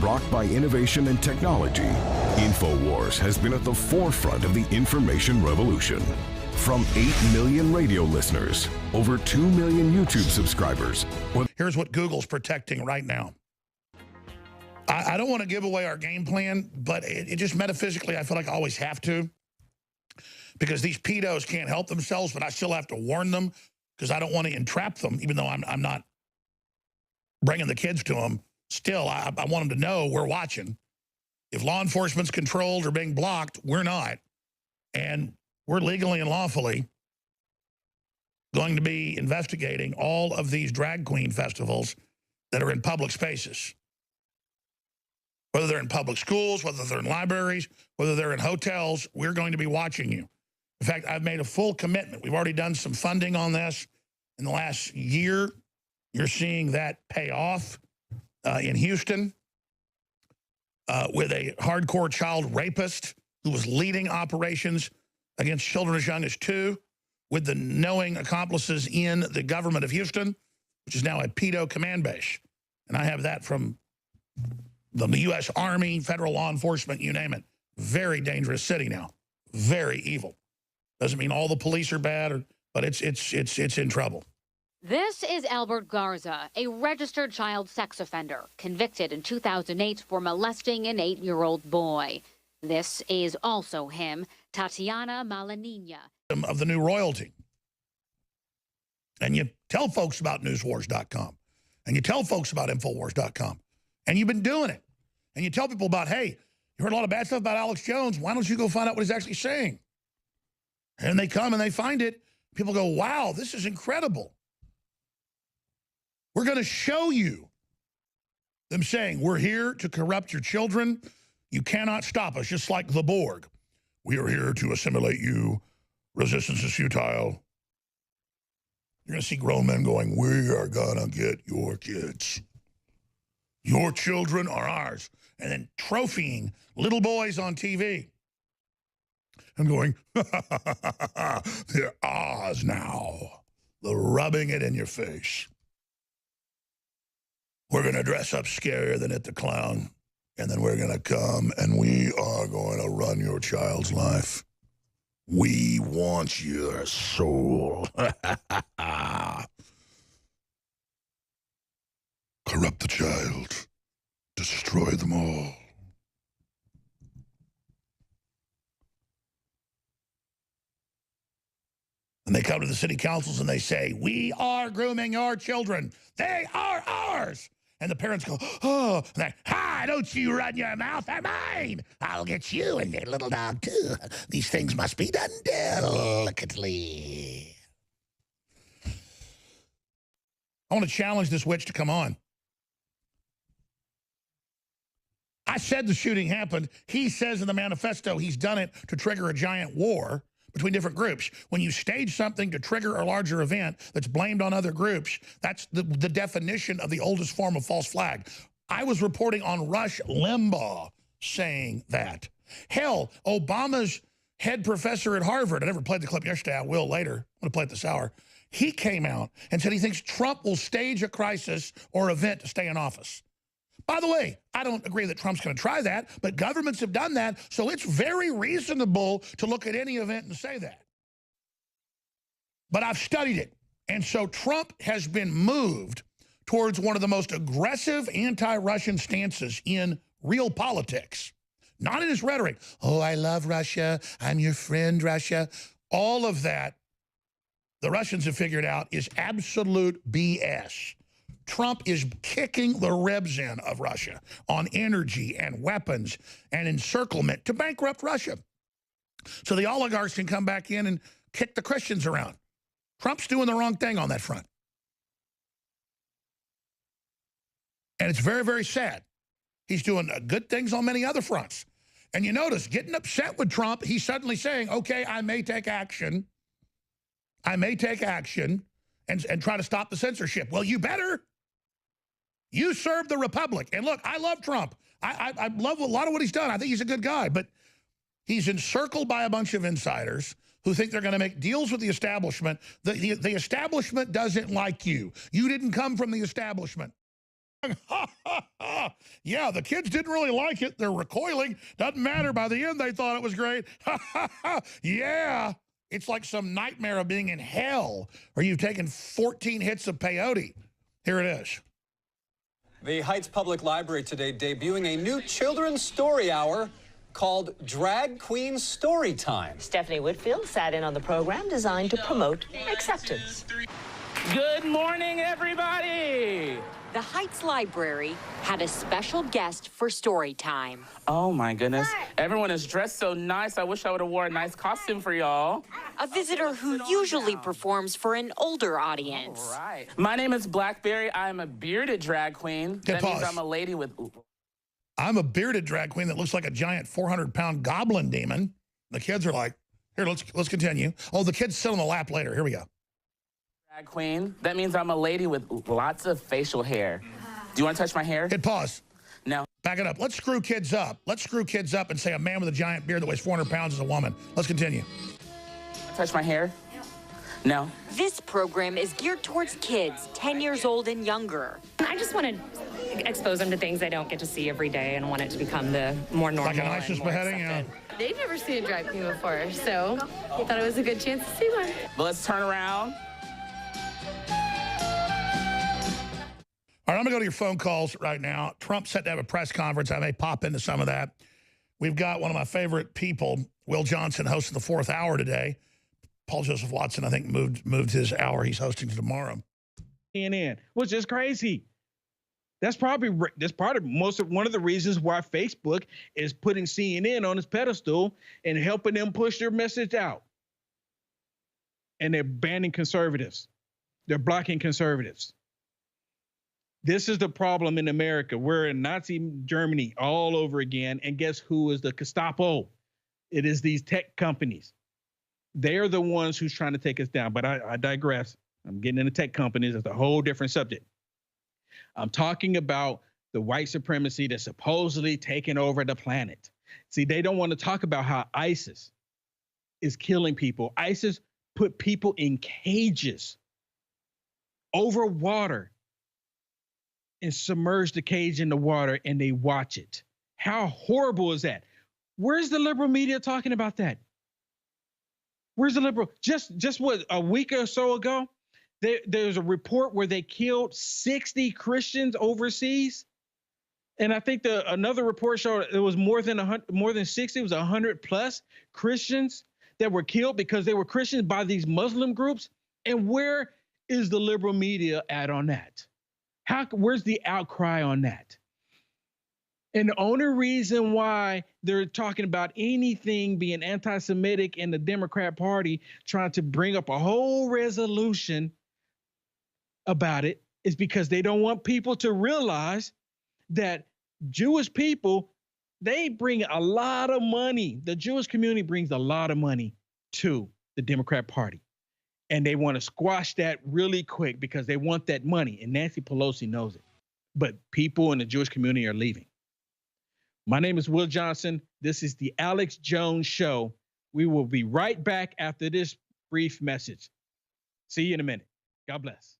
Brought by innovation and technology, InfoWars has been at the forefront of the information revolution. From 8 million radio listeners, over 2 million YouTube subscribers. Here's what Google's protecting right now. I don't want to give away our game plan, but it just metaphysically, I feel like I always have to. Because these pedos can't help themselves, but I still have to warn them because I don't want to entrap them, even though I'm not bringing the kids to them. Still, I want them to know we're watching. If law enforcement's controlled or being blocked, we're not. And we're legally and lawfully going to be investigating all of these drag queen festivals that are in public spaces. Whether they're in public schools, whether they're in libraries, whether they're in hotels, we're going to be watching you. In fact, I've made a full commitment. We've already done some funding on this in the last year. You're seeing that pay off in Houston with a hardcore child rapist who was leading operations against children as young as 2 with the knowing accomplices in the government of Houston, which is now a pedo command base. And I have that from the U.S. Army, federal law enforcement, you name it. Very dangerous city now. Very evil. Doesn't mean all the police are bad, but it's in trouble. This is Albert Garza, a registered child sex offender, convicted in 2008 for molesting an 8-year-old boy. This is also him, Tatiana Malanina. Of the new royalty. And you tell folks about newswars.com. And you tell folks about infowars.com. And you've been doing it. And you tell people about, hey, you heard a lot of bad stuff about Alex Jones. Why don't you go find out what he's actually saying? And they come and they find it. People go, wow, this is incredible. We're going to show you them saying, we're here to corrupt your children. You cannot stop us, just like the Borg. We are here to assimilate you. Resistance is futile. You're going to see grown men going, we are going to get your kids. Your children are ours. And then trophying little boys on TV. And going, they're ours now. They're rubbing it in your face. We're going to dress up scarier than at the clown. And then we're going to come and we are going to run your child's life. We want your soul. Corrupt the child. Destroy them all. And they come to the city councils and they say, we are grooming your children. They are ours. And the parents go, oh, and they, hi, don't you run your mouth, they're mine. I'll get you and your little dog too. These things must be done delicately. I want to challenge this witch to come on. I said the shooting happened. He says in the manifesto he's done it to trigger a giant war between different groups. When you stage something to trigger a larger event that's blamed on other groups, that's the definition of the oldest form of false flag. I was reporting on Rush Limbaugh saying that. Hell, Obama's head professor at Harvard, I never played the clip yesterday, I will later, I'm going to play it this hour, he came out and said he thinks Trump will stage a crisis or event to stay in office. By the way, I don't agree that Trump's going to try that, but governments have done that, so it's very reasonable to look at any event and say that. But I've studied it, and so Trump has been moved towards one of the most aggressive anti-Russian stances in real politics. Not in his rhetoric. Oh, I love Russia. I'm your friend, Russia. All of that, the Russians have figured out, is absolute BS. Trump is kicking the ribs in of Russia on energy and weapons and encirclement to bankrupt Russia. So the oligarchs can come back in and kick the Christians around. Trump's doing the wrong thing on that front. And it's very, very sad. He's doing good things on many other fronts. And you notice, getting upset with Trump, he's suddenly saying, okay, I may take action. I may take action and try to stop the censorship. Well, you better. You serve the Republic. And look, I love Trump. I love a lot of what he's done. I think he's a good guy. But he's encircled by a bunch of insiders who think they're going to make deals with the establishment. The establishment doesn't like you. You didn't come from the establishment. Yeah, the kids didn't really like it. They're recoiling. Doesn't matter. By the end, they thought it was great. Yeah. It's like some nightmare of being in hell, or you've taken 14 hits of peyote. Here it is. The Heights Public Library today debuting a new children's story hour called Drag Queen Story Time. Stephanie Whitfield sat in on the program designed to promote acceptance. Good morning, everybody. The Heights Library had a special guest for story time. Oh my goodness. Everyone is dressed so nice. I wish I would have worn a nice costume for y'all. A visitor who usually performs for an older audience. All right. My name is Blackberry. I am a bearded drag queen. That means I'm a lady with... I'm a bearded drag queen that looks like a giant 400-pound goblin demon. The kids are like, here, let's continue. Oh, the kids sit on the lap later. Here we go. Drag queen. That means I'm a lady with lots of facial hair. Do you want to touch my hair? Hit pause. No. Back it up. Let's screw kids up. Let's screw kids up and say a man with a giant beard that weighs 400 pounds is a woman. Let's continue. Touch my hair? No. This program is geared towards kids 10 years old and younger. I just want to expose them to things they don't get to see every day and want it to become the more normal. Like an ISIS beheading, yeah. They've never seen a drag queen before, so I thought it was a good chance to see one. But let's turn around. All right, I'm going to go to your phone calls right now. Trump's set to have a press conference. I may pop into some of that. We've got one of my favorite people, Will Johnson, hosting the 4th hour today. Paul Joseph Watson, I think, moved his hour. He's hosting tomorrow. CNN, which is crazy. That's part of one of the reasons why Facebook is putting CNN on its pedestal and helping them push their message out. And they're banning conservatives. They're blocking conservatives. This is the problem in America. We're in Nazi Germany all over again. And guess who is the Gestapo? It is these tech companies. They're the ones who's trying to take us down. But I digress. I'm getting into tech companies. It's a whole different subject. I'm talking about the white supremacy that's supposedly taking over the planet. See, they don't want to talk about how ISIS is killing people. ISIS put people in cages over water and submerge the cage in the water, and they watch it. How horrible is that? Where's the liberal media talking about that? Where's the liberal? Just what, a week or so ago, there's a report where they killed 60 Christians overseas. And I think another report showed it was more than 60. It was 100 plus Christians that were killed because they were Christians by these Muslim groups. And where is the liberal media at on that? Where's the outcry on that? And the only reason why they're talking about anything being anti-Semitic in the Democrat Party, trying to bring up a whole resolution about it, is because they don't want people to realize that Jewish people, they bring a lot of money. The Jewish community brings a lot of money to the Democrat Party. And they want to squash that really quick because they want that money. And Nancy Pelosi knows it. But people in the Jewish community are leaving. My name is Will Johnson. This is the Alex Jones Show. We will be right back after this brief message. See you in a minute. God bless.